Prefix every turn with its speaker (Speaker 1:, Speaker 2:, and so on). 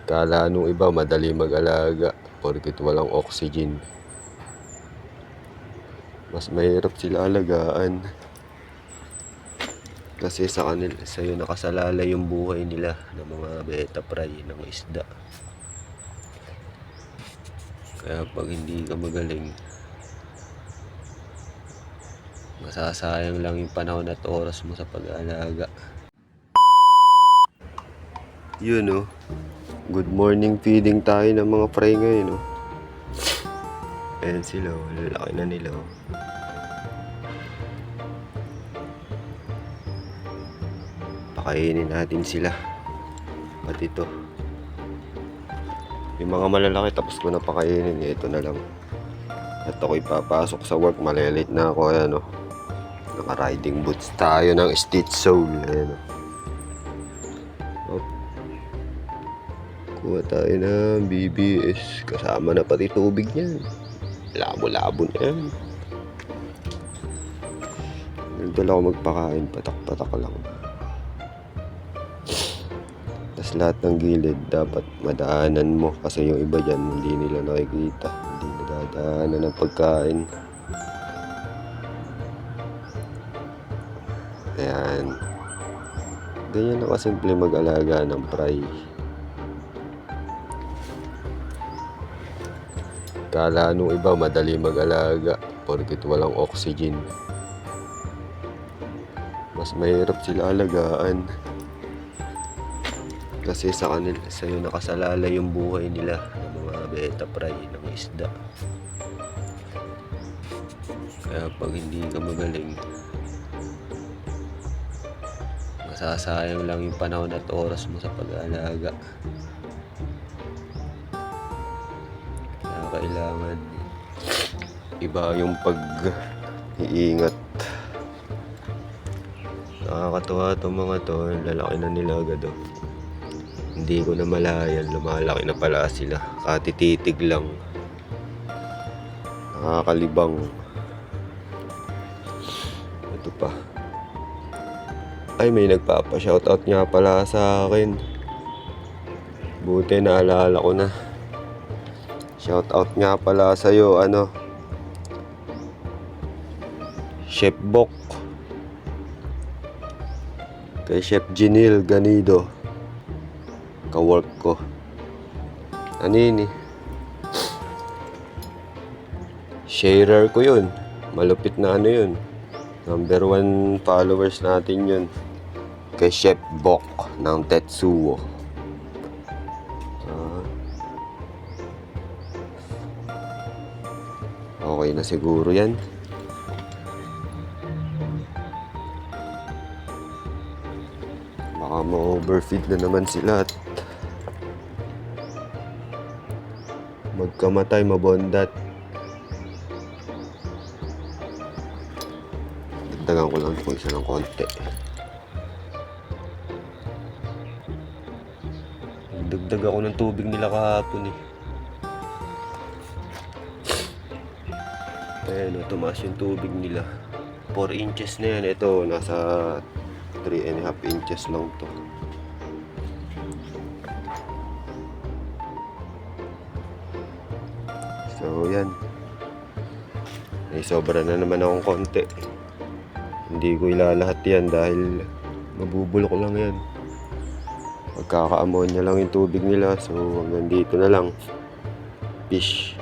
Speaker 1: Kala nung iba madali mag-alaga porket walang oxygen. Mas mahirap sila alagaan. Kasi sa kanila, sa'yo nakasalalay yung buhay nila ng mga beta fry ng isda. Kaya pag hindi ka magaling, masasayang lang yung panahon at oras mo sa pag-aalaga. Yun oh. Good morning feeding tayo ng mga fry ngayon oh. Ayan sila oh. Lalaki na nila oh. Pakainin natin sila. Pati ito. Yung mga malalaki tapos ko na pakainin. Ito na lang. At ako'y papasok sa work. Malilate na ako. Ayan o. Naka-riding boots tayo ng Stitch Sole. Ayan o. Kuha tayo ng BBS. Kasama na pati tubig niyan. Labo-labo na yan. Ganito lang ako magpakain. Patak-patak lang. Tapos lahat ng gilid dapat madaanan mo kasi yung iba dyan hindi nila nakikita, hindi nadadaanan ng pagkain. Ayan, ganyan na kasimple mag-alaga ng fry. Kala nung iba madali mag-alaga porket walang oxygen. Mas mahirap sila alagaan. Kasi sa kanila, sa'yo nakasalalay yung buhay nila ng mga beta fry ng isda. Kaya pag hindi ka magaling, masasayang lang yung panahon at oras mo sa pag-aalaga. Kaya kailangan iba yung pag-iingat. Nakakatuwa itong mga to, lalaki na nila agad oh. Hindi ko na malayan, lumalaki na pala sila. Katititig lang. Nakakalibang. Ito pa. Ay, may nagpapa-shoutout nga pala sa akin. Buti naalala ko na. Shoutout nga pala sa'yo, Chef Bok. Kay Chef Jinil Ganido. Ka-work ko. Ano yun eh? Sharer ko yun. Malupit na yun. Number 1 followers natin yun. Kay Chef Bok ng Tetsuo. Okay na siguro yan. Baka ma-overfeed na naman sila at magkamatay, mabondat. Dagdagan ko lang po isa ng konti. Dagdag ako ng tubig nila kahapon eh. Ayan o, tumaas yung tubig nila. 4 inches na yan. Ito, nasa 3.5 inches lang to. So yan, may sobra na naman akong konti. Hindi ko ilalahat yan dahil mabubulok lang yan. Magkaka-ammonia lang yung tubig nila. So hanggang dito na lang. Fish.